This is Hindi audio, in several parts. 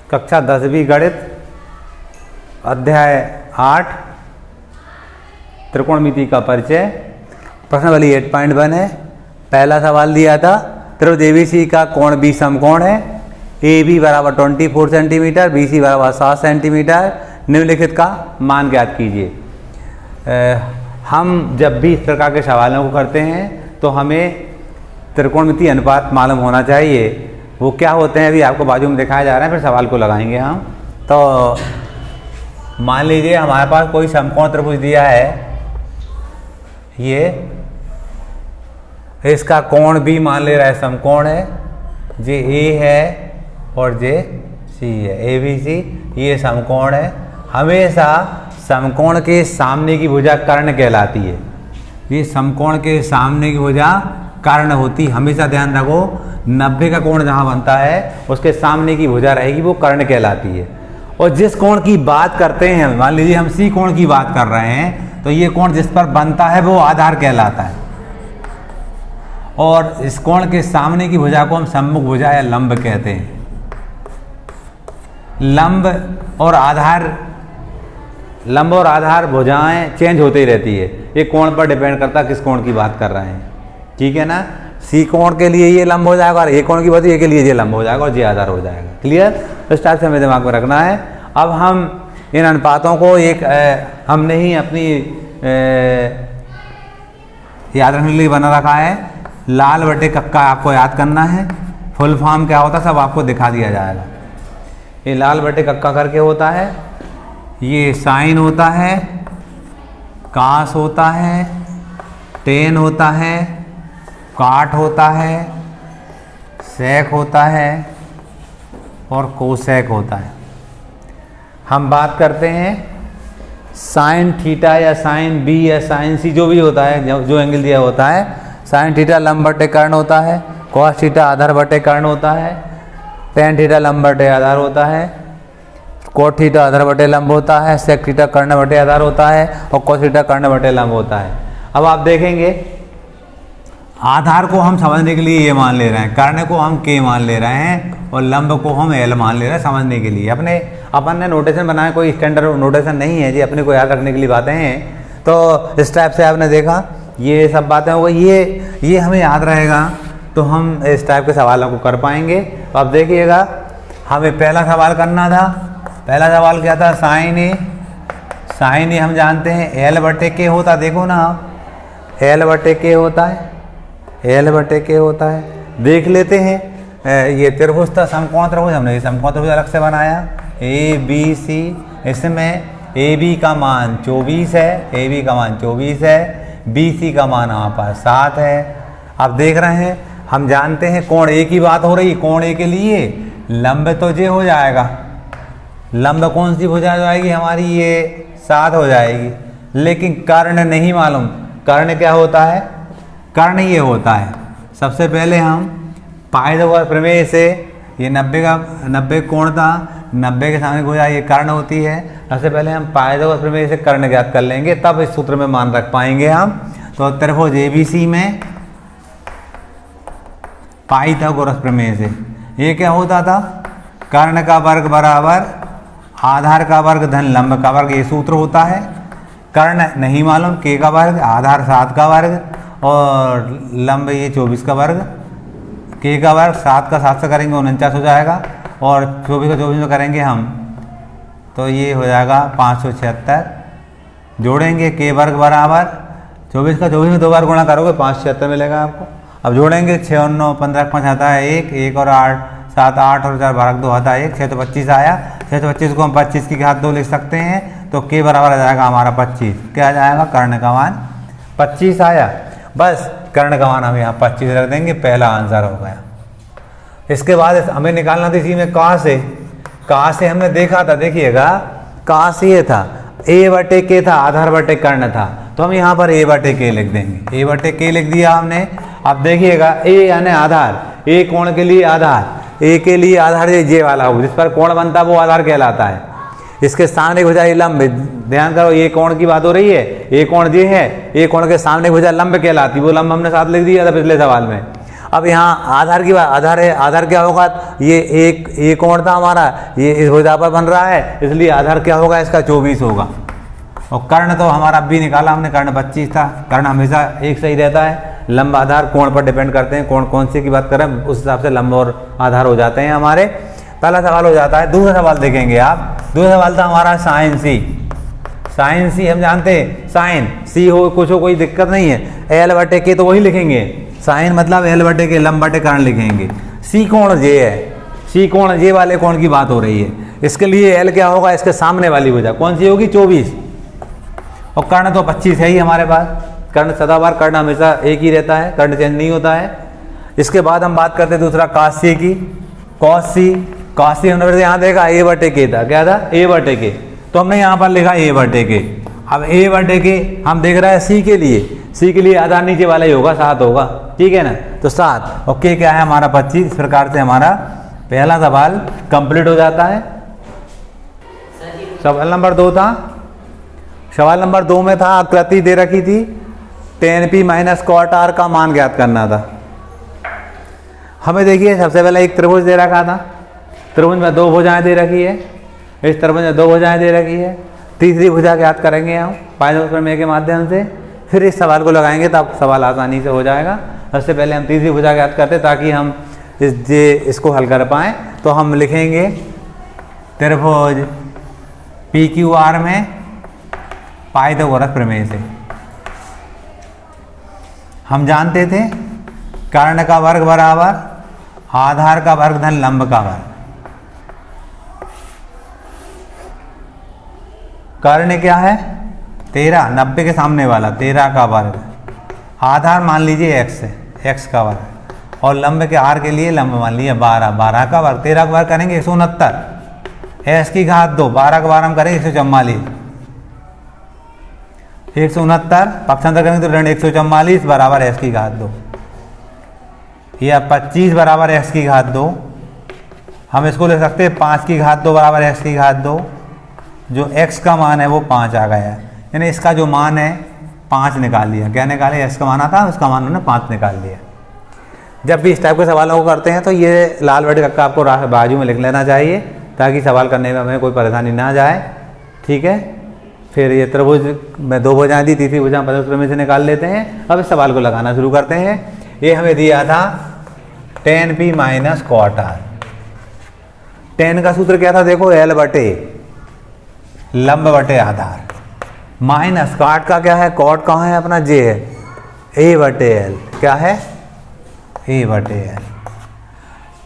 कक्षा 10वीं गणित अध्याय 8 त्रिकोणमिति का परिचय। प्रश्नावली 8.1 है। पहला सवाल दिया था त्रिभुज एबीसी का कोण बी समकोण है। ए बी बराबर 24 सेंटीमीटर, बी सी बराबर 7 सेंटीमीटर। निम्नलिखित का मान ज्ञात कीजिए। हम जब भी इस प्रकार के सवालों को करते हैं तो हमें त्रिकोणमिति अनुपात मालूम होना चाहिए। वो क्या होते हैं अभी आपको बाजू में दिखाया जा रहा है, फिर सवाल को लगाएंगे हम। तो मान लीजिए हमारे पास कोई समकोण त्रिभुज दिया है, ये इसका कोण भी मान ले रहा है समकोण है, जे ए है और जे सी है, ए बी सी ये समकोण है। हमेशा समकोण के सामने की भुजा कर्ण कहलाती है। ये समकोण के सामने की भुजा कर्ण होती, हमेशा ध्यान रखो। 90 का कोण जहाँ बनता है उसके सामने की भुजा रहेगी, वो कर्ण कहलाती है। और जिस कोण की बात करते हैं, मान लीजिए हम सी कोण की बात कर रहे हैं, तो ये कोण जिस पर बनता है वो आधार कहलाता है। और इस कोण के सामने की भुजा को हम सम्मुख भुजा या लंब कहते हैं। लंब और आधार भुजाएं चेंज होती रहती है, ये कोण पर डिपेंड करता है किस कोण की बात कर रहे हैं, ठीक है ना। सी कोण के लिए ये लंब हो जाएगा और ए कोण की बात ये के लिए ये लंब हो जाएगा और ये आधार हो जाएगा। क्लियर? इस टाइप से हमें दिमाग में रखना है। अब हम इन अनुपातों को हमने ही अपनी याद रखने के लिए बना रखा है। लाल बटे कक्का आपको याद करना है। फुल फॉर्म क्या होता है सब आपको दिखा दिया जाएगा। ये लाल बटे कक्का करके होता है, ये साइन होता है, कास होता है, टेन होता है, काट होता है, सेक होता है और कोसेक होता है। हम बात करते हैं साइन थीटा या साइन बी या साइन सी, जो भी होता है, जो एंगल दिया होता है। साइन थीटा लंब बटे कर्ण होता है, कॉस थीटा आधार बटे कर्ण होता है, टेन थीटा लंब बटे आधार होता है, कोट थीटा आधार बटे लंब होता है, सेक थीटा कर्ण बटे आधार होता है और कोस थीटा कर्ण बटे लंब होता है। अब आप देखेंगे आधार को हम समझने के लिए ये मान ले रहे हैं, कर्ण को हम के मान ले रहे हैं और लंब को हम एल मान ले रहे हैं समझने के लिए। अपन ने नोटेशन बनाया, कोई स्टैंडर्ड नोटेशन नहीं है जी, अपने को याद रखने के लिए बातें हैं। तो इस टाइप से आपने देखा ये सब बातें हो गई, ये हमें याद रहेगा तो हम इस टाइप के सवालों को कर पाएंगे। तो अब देखिएगा हमें पहला सवाल करना था। पहला सवाल क्या था? साइन ए हम जानते हैं एल बटे के होता, देखो ना एल बटे के होता है, एल बटे के होता है। देख लेते हैं ये त्रिभुज था समकोण त्रिभुज, हमने ये समकोण त्रिभुज अलग से बनाया ए बी सी। इसमें ए बी का मान 24 है, ए बी का मान 24 है, बी सी का मान यहाँ पर 7 है। अब देख रहे हैं हम जानते हैं कोण ए की बात हो रही है, कोण ए के लिए लंब तो जे हो जाएगा, लंब कौन सी भुजा जाएगी हमारी, ये 7 हो जाएगी। लेकिन कर्ण नहीं मालूम, कर्ण क्या होता है? कर्ण ये होता है। सबसे पहले हम पाइथागोरस प्रमेय से, ये 90 कोण था, 90 के सामने भुजा ये कर्ण होती है। सबसे पहले हम पाइथागोरस प्रमेय से कर्ण ज्ञात कर लेंगे, तब इस सूत्र में मान रख पाएंगे हम। तो त्रिभुज एबीसी में पाइथागोरस प्रमेय से ये क्या होता था? कर्ण का वर्ग बराबर आधार का वर्ग धन लंब का वर्ग, ये सूत्र होता है। कर्ण नहीं मालूम, के का वर्ग, आधार 7 का वर्ग और लंब ये 24 का वर्ग। के का वर्ग 7 का 7 से करेंगे 49 हो जाएगा और 24 का 24 में करेंगे हम तो ये हो जाएगा 576। जोड़ेंगे के वर्ग बराबर 24 का 24 में 2 बार गुणा करोगे 576 मिलेगा आपको। अब जोड़ेंगे 6 और 9 15 5 आता है 1 और 8 7 8 और 4 12 2 आता है 1, 6 तो 25 आया। 6 तो 25 को हम 25 की घात 2 लिख सकते हैं, तो के बराबर आ जाएगा हमारा 25। क्या आ जाएगा? कर्ण का मान 25 आया। बस कर्ण का मान हम यहाँ 25 रख देंगे, पहला आंसर हो गया। इसके बाद हमें निकालना था इसी में कहाँ से हमने देखा था, देखिएगा कहाँ से ये था, ए बटे के था, आधार बटे कर्ण था, तो हम यहाँ पर ए बटे के लिख देंगे। ए बटे के लिख दिया हमने। अब देखिएगा ए यानी आधार, ए कोण के लिए आधार, ए के लिए आधार ये वाला हो, जिस पर कोण बनता है वो आधार कहलाता है। इसके सामने भुजा ये लंब, ध्यान करो ये कोण की बात हो रही है, ये कोण ये है, ये कोण के सामने भुजा लंब कहलाती, वो लंब हमने साथ लिख दिया था पिछले सवाल में। अब यहाँ आधार की बात, आधार है, आधार क्या होगा, ये एक कोण था हमारा, ये इस भुजा पर बन रहा है, इसलिए आधार क्या होगा इसका 24 होगा। और कर्ण तो हमारा भी निकाला हमने, कर्ण 25 था। कर्ण हमेशा एक सही रहता है, लंब आधार कोण पर डिपेंड करते हैं, कोण कौन सी की बात करें उस हिसाब से लंब और आधार हो जाते हैं हमारे। पहला सवाल हो जाता है। दूसरा सवाल देखेंगे आप, दूसरा सवाल था हमारा साइन सी। साइन सी हम जानते हैं, साइन सी हो कुछ हो कोई दिक्कत नहीं है, एल बटे के तो वही लिखेंगे, साइन मतलब एल बटे के, लंब बटे कर्ण लिखेंगे। सी कोण जे है, सी कोण जे वाले कोण की बात हो रही है, इसके लिए एल क्या होगा, इसके सामने वाली भुजा कौन सी होगी, 24, और कर्ण तो 25 है ही हमारे पास। कर्ण सदाबार, कर्ण हमेशा एक ही रहता है, कर्ण चेंज नहीं होता है। इसके बाद हम बात करते हैं दूसरा कॉस सी की। कॉस सी, कॉस सी हमने यहाँ देखा ए बटे के था, क्या था, ए बटे के, तो हमने यहाँ पर लिखा ए बटे के। अब ए बटे के हम देख रहे हैं सी के लिए, सी के लिए आधार नीचे वाला ही होगा, 7 होगा, ठीक है ना, तो 7 और के क्या है हमारा 25। इस प्रकार से हमारा पहला सवाल कंप्लीट हो जाता है। सवाल नंबर 2 था, सवाल नंबर 2 में था आकृति दे रखी थी, tan p minus cot R का मान ज्ञात करना था। हमें देखिए सबसे पहले एक त्रिभुज दे रखा था, त्रिभुज में 2 भुजाएं दे रखी है, इस त्रिभुज में 2 भुजाएं दे रखी है, तीसरी भुजा ज्ञात करेंगे हम पाइथागोरस प्रमेय के माध्यम से, फिर इस सवाल को लगाएंगे तब सवाल आसानी से हो जाएगा। सबसे पहले हम तीसरी भुजा ज्ञात करते ताकि हम इसको हल कर पाएँ। तो हम लिखेंगे त्रिभुज पी क्यू आर में पाइथागोरस प्रमेय से हम जानते थे कर्ण का वर्ग बराबर आधार का वर्ग धन लंब का वर्ग। कर्ण क्या है 13, 90 के सामने वाला 13 का वर्ग, आधार मान लीजिए x है, x का वर्ग, और लंब के आर के लिए लंब मान लीजिए 12, 12 का वर्ग, 13 का वर्ग करेंगे 169, s की घात 2, 12 का वर्ग हम करेंगे 144, 169 पक्षांतर करेंगे तो ऋण 144 बराबर x की घात 2, या 25 बराबर x की घात 2। हम इसको ले सकते हैं 5 की घात 2 बराबर x की घात 2, जो x का मान है वो 5 आ गया है, यानी इसका जो मान है 5 निकाल लिया। क्या निकाले, x का मान आता है उसका मान उन्होंने 5 निकाल लिया। जब भी इस टाइप के सवालों को करते हैं तो ये लाल बटे कक्का आपको बाजू में लिख लेना चाहिए ताकि सवाल करने में हमें कोई परेशानी ना जाए, ठीक है। फिर ये त्रिभुज में 2 भुजाएं दी, तीसरी भुजा पाइथागोरस प्रमेय से निकाल लेते हैं। अब इस सवाल को लगाना शुरू करते हैं। ये हमें दिया था tan p minus cot R. tan का सूत्र क्या था, देखो एल बटे लंब बटे आधार, माइनस कॉट का क्या है, कॉट कहाँ है अपना जे है, ए बटे एल, क्या है ए बटे एल।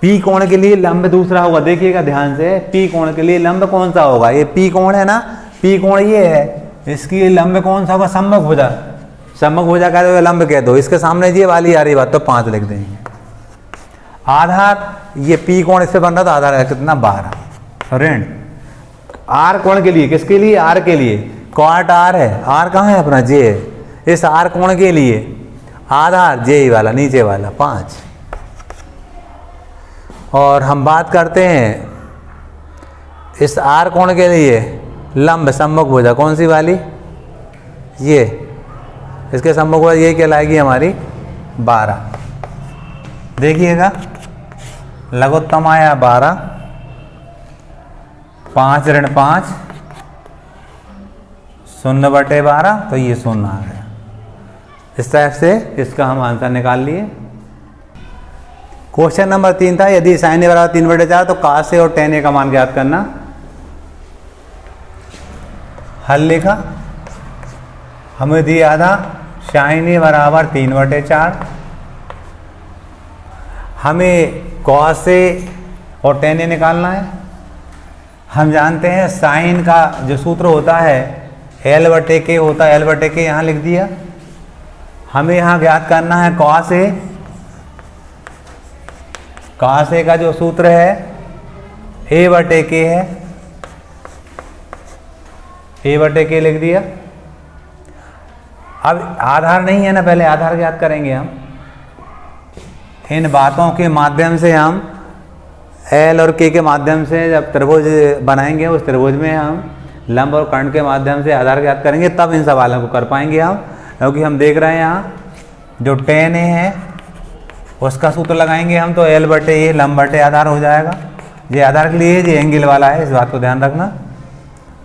पी कोण के लिए लंब दूसरा होगा, देखिएगा ध्यान से, पी कोण के लिए लंब कौन सा होगा, ये पी कोण है ना, पी कोण ये है, इसकी लंब कौन सा होगा, सम्मुख भुजा, सम्मुख भुजा कह दो, लंब कह दो, इसके सामने ये वाली आ रही बात तो 5 लिख देंगे। आधार ये पी कोण इससे बन रहा था, आधार है कितना 12, ऋण आर कोण के लिए, किसके लिए, आर के लिए, कॉट आर है, आर कहाँ है अपना जे है, इस आर कोण के लिए आधार जे वाला नीचे वाला 5। और हम बात करते हैं इस आर कोण के लिए लंब सम्मुख भुजा कौन सी वाली, ये, इसके सम्मुख भुजा ये कहलाएगी हमारी 12। देखिएगा लघुत्तम आया 12, 5 ऋण 5, 0 बटे 12, तो ये 0 आ गया। इस टाइप से इसका हम आंसर निकाल लिए। क्वेश्चन नंबर 3 था, यदि साइन ए बराबर 3 बटे 4 तो cos ए और tan ए का मान ज्ञात करना। हल लिखा, हमें दिया था साइन ए बराबर 3 बटे 4, हमें cos ए और tan ए निकालना है। हम जानते हैं साइन का जो सूत्र होता है एल बटे के होता है, एल बटे के यहाँ लिख दिया। हमें यहाँ ज्ञात करना है cos ए, cos ए का जो सूत्र है ए बटे के है, ए बटे के लिख दिया। अब आधार नहीं है ना, पहले आधार ज्ञात करेंगे हम। इन बातों के माध्यम से हम एल और के माध्यम से जब त्रिभुज बनाएंगे उस त्रिभुज में हम लंब और कर्ण के माध्यम से आधार ज्ञात करेंगे, तब इन सवालों को कर पाएंगे हम। क्योंकि हम देख रहे हैं यहाँ जो tan ए है उसका सूत्र लगाएंगे हम, तो एल बटे ए लंब बटे आधार हो जाएगा। ये आधार के लिए ये एंगल वाला है, इस बात को ध्यान रखना।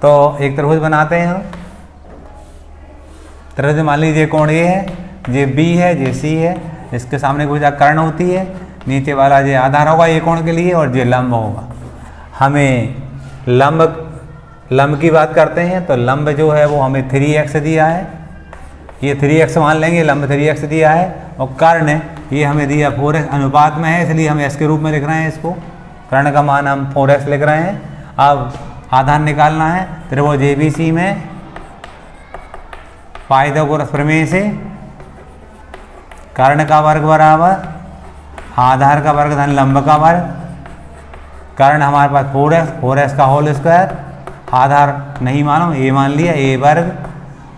तो एक त्रिभुज बनाते हैं हम। त्रिभुज मान लीजिए कोण ए है, ये बी है, ये सी है, इसके सामने भुजा कर्ण होती है, नीचे वाला ये आधार होगा ये कोण के लिए, और ये लंब होगा। हमें लंब की बात करते हैं, तो लंब जो है वो हमें 3x दिया है, ये 3x मान लेंगे, लंब 3x दिया है, और कर्ण ये हमें दिया 4x अनुपात में है, इसलिए हम s के रूप में लिख रहे हैं इसको। कर्ण का मान हम 4x लिख रहे हैं। अब आधार निकालना है, त्रिभुज ABC में पाइथागोरस प्रमेय से कर्ण का वर्ग बराबर आधार का वर्ग धन लंब का वर्ग। कर्ण हमारे पास 4x का होल स्क्वायर, आधार नहीं मालूम a मान लिया, a वर्ग,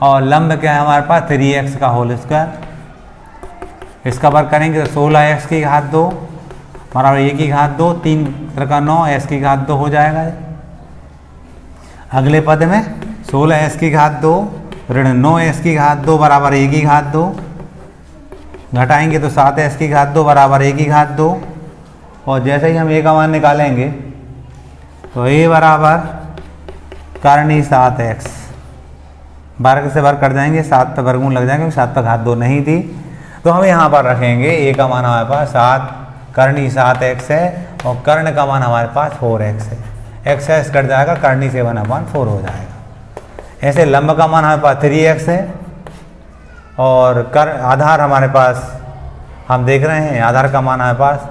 और लंब क्या है हमारे पास 3x का होल स्क्वायर। इसका वर्ग करेंगे तो 16x की घात 2 बराबर a की घात 2, 3 का 9, s की घात 2 हो जाएगा। अगले पद में 16s की घात 2 ऋण 9s की घात 2 बराबर a की घात 2, घटाएंगे तो 7s की घात 2 बराबर a की घात 2, और जैसे ही हम a का मान निकालेंगे तो a बराबर करनी 7x, वर्ग से वर्ग कट जाएंगे, 7 पर वर्गमूल लग जाएंगे, 7 पर घात 2 नहीं थी, तो हम यहाँ पर रखेंगे a का मान हमारे पास 7 करनी 7x है, और कर्ण का मान हमारे पास 4x है। x कट जाएगा, करनी से 1/4 हो जाएगा। ऐसे लंब का मान हमारे पास 3x है, और आधार हमारे पास हम देख रहे हैं, आधार का मान हमारे पास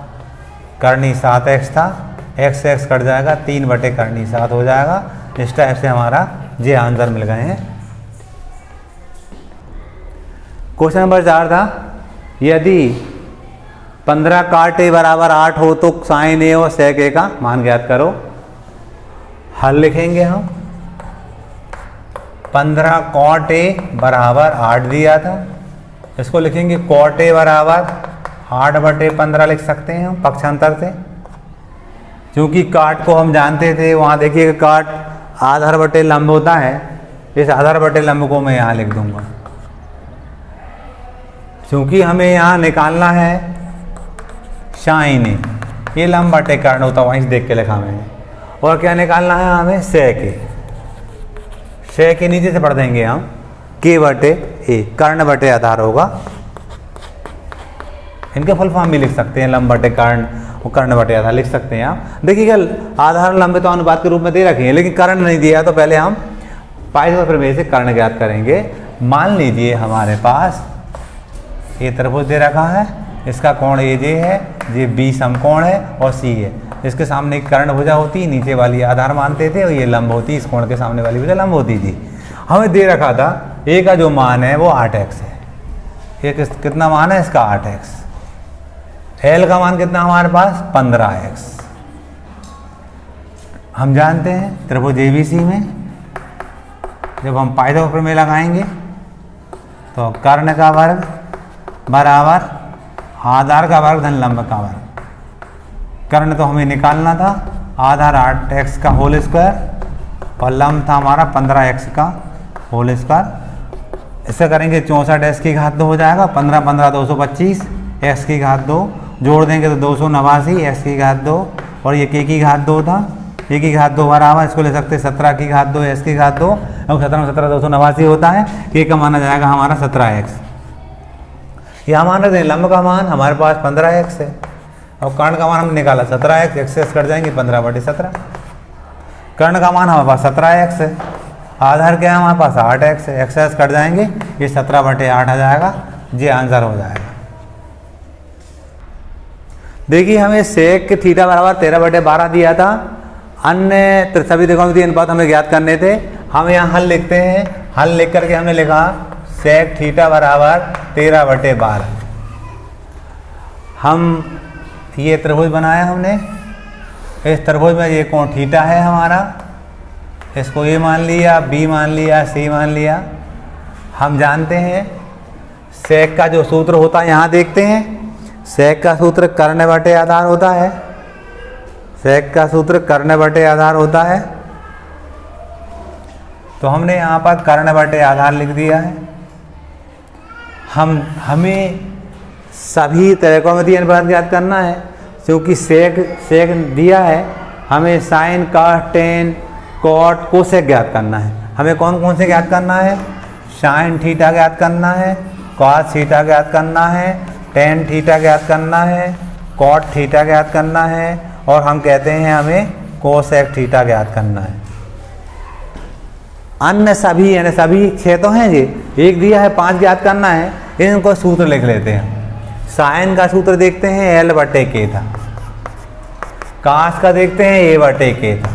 करनी 7x था, x कट जाएगा, 3 बटे करनी 7 हो जाएगा। इस टाइप से हमारा ये आंसर मिल गए हैं। क्वेश्चन नंबर 4 था, यदि 15 cot a बराबर 8 हो तो sin a और sec a का मान ज्ञात करो। हल लिखेंगे हम, 15 cot a बराबर 8 दिया था, इसको लिखेंगे cot a बराबर 8 बटे 15 लिख सकते हैं हम पक्षांतर से, क्योंकि काट को हम जानते थे। वहाँ देखिए काट आधार बटे लंब होता है, इस आधार बटे लंब को मैं यहाँ लिख दूंगा, क्योंकि हमें यहाँ निकालना है साइन ए, ये लंब बटे कर्ण होता है, वहीं से देख के लिखा मैंने। और क्या निकालना है हमें, सेक ए, सेक ए नीचे से पढ़ देंगे हम, के बटे ए, कर्ण बटे आधार होगा। इनके फुल फॉर्म भी लिख सकते हैं, लंब बटे कर्ण और कर्ण बटे आधार लिख सकते हैं आप। देखिएगा आधार लंब तो अनुपात के रूप में दे रखे हैं, लेकिन कर्ण नहीं दिया, तो पहले हम पाइथागोरस प्रमेय से कर्ण ज्ञात करेंगे। मान लीजिए हमारे पास ये त्रिभुज दे रखा है, इसका कोण ए जे है, ये बी समकोण है और सी है, इसके सामने एक कर्ण भुजा होती, नीचे वाली आधार मानते थे, और ये लंब होती, इस कोण के सामने वाली भुजा लंब होती थी। हमें दे रखा था ए का जो मान है वो 8x है, एक कितना मान है इसका 8x, एल का मान कितना हमारे पास 15x। हम जानते हैं त्रिभुज ABC में जब हम पाइथागोरस प्रमेय लगाएंगे तो कर्ण का वर्ग बराबर आधार का वर्ग धन लंब का वर्ग। कर्ण तो हमें निकालना था, आधार 8x का होल स्क्वायर और लंब था हमारा 15x का होल स्क्वायर। इससे करेंगे 64x की घात 2 हो जाएगा, 15 15 225, x की घात 2 जोड़ देंगे तो 289, x की घात 2, और ये k की घात 2 था, a की घात 2 बराबर इसको ले सकते 17 की घात 2, s की घात 2, और 17 में 17 289 होता है, k का माना जाएगा हमारा 17x। यहाँ मान रहे लंब का मान हमारे पास 15x है, और कर्ण का मान हमने निकाला 17x, x कट जाएंगे 15 बटे 17। कर्ण का मान हमारे पास 17x है, आधार क्या है हमारे पास 8x है, x कट जाएंगे, ये 17 बटे 8 आ जाएगा, ये आंसर हो जाएगा। देखिए हमें सेक थीटा बराबर 13 बटे 12 दिया था, अन्य सभी त्रिकोणों के अनुपात हमें ज्ञात करने थे। हम यहाँ हल लिखते हैं, हल लिख करके हमने लिखा सेक थीटा बराबर 13 बटे 12। हम ये त्रिभुज बनाया हमने, इस त्रिभुज में ये कोण थीटा है हमारा, इसको ए मान लिया, बी मान लिया, सी मान लिया। हम जानते हैं सेक का जो सूत्र होता है, यहाँ देखते हैं सेक का सूत्र कर्ण बटे आधार होता है, सेक का सूत्र कर्ण बटे आधार होता है, तो हमने यहाँ पर कर्ण बटे आधार लिख दिया है। हमें सभी त्रिकोणमितीय अनुपात ज्ञात करना है, क्योंकि सेक दिया है, हमें sine cos tan cot cosec ज्ञात करना है। हमें कौन कौन से ज्ञात करना है? साइन थीटा ज्ञात करना है, कॉस थीटा ज्ञात करना है, टेन थीटा ज्ञात करना है, कॉट थीटा ज्ञात करना है, और हम कहते हैं हमें कोसेक थीटा ज्ञात करना है। अन्य सभी यानी सभी 6 तो हैं जी, एक दिया है 5 ज्ञात करना है। इनको सूत्र लिख लेते हैं। साइन का सूत्र देखते हैं एल बटे के था, कास का देखते हैं ए बटे के था,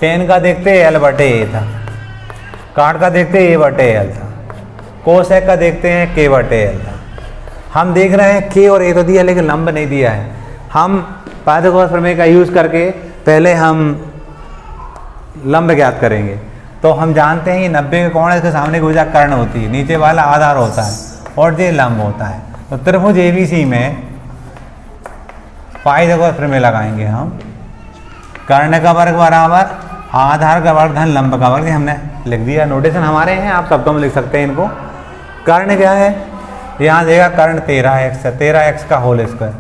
टेन का देखते हैं एल बटे ए था, काट का देखते हैं ए बटे एल था, कोसेक का देखते हैं के बटे एल था। हम देख रहे हैं के और ए तो दिया लेकिन लंब नहीं दिया है। हम पाइथागोरस प्रमेय का यूज़ करके पहले हम लंब ज्ञात करेंगे। तो हम जानते हैं ये 90 के कोण है, इसके सामने की भुजा कर्ण होती है, नीचे वाला आधार होता है और ये लंब होता है। तो त्रिभुज ABC में पाइथागोरस प्रमेय लगाएंगे हम। कर्ण का वर्ग बराबर आधार का वर्ग धन लंब का वर्ग, हमने लिख दिया। नोटेशन हमारे हैं, आप सबको में लिख सकते हैं इनको। कर्ण क्या है? यहाँ देगा कर्ण 13x है, 13x का होल स्क्वायर,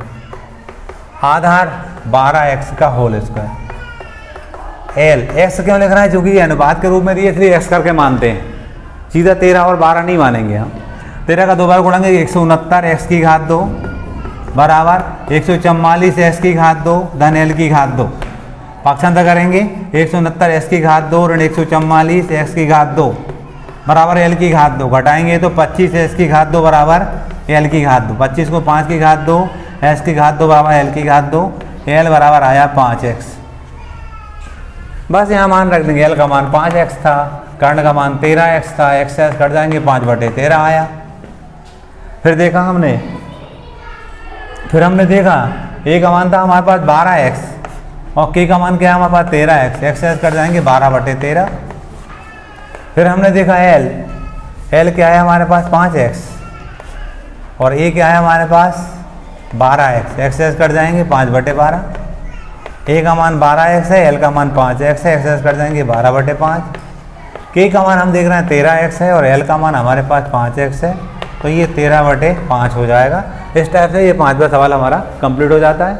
आधार 12x का होल स्क्वायर। एल एक्स क्यों लिख रहा है? क्योंकि ये अनुपात के रूप में दिए, इसलिए एक्स करके मानते हैं। सीधा 13 और 12 नहीं मानेंगे हम। 13 का 2 बार गुणेंगे 169 एक्स की घात 2 बराबर 144 एक्स की घात 2 धन एल की घात 2। पक्षांतर करेंगे 169 एक्स की घात 2 ऋण 144 एक्स की घात 2 बराबर एल की घात 2। घटाएंगे तो 25 एक्स की घात 2 बराबर एल की घात 2। 25 को 5 की घात 2 एक्स की घात 2 बराबर एल की घात 2। एल बराबर आया 5x। बस यहाँ मान रख देंगे। एल का मान 5x था, कर्ण का मान 13x था, एक्स से कट जाएंगे 5 बटे 13 आया। फिर देखा हमने ए का मान था हमारे पास 12x और के का मान क्या है हमारे पास 13x, एक्स से कट जाएंगे 12 बटे 13। फिर हमने देखा एल क्या है हमारे पास 5x और ए क्या है हमारे पास 12x, एक्स से कट जाएंगे 5 बटे 12। ए का मान 12x है, एल का मान 5x है, एक्स से कट जाएंगे 12 बटे 5। के का मान हम देख रहे हैं 13x है और एल का मान हमारे पास 5x है, तो ये 13 बटे 5 हो जाएगा। इस टाइप से ये 5वां सवाल हमारा कंप्लीट हो जाता है।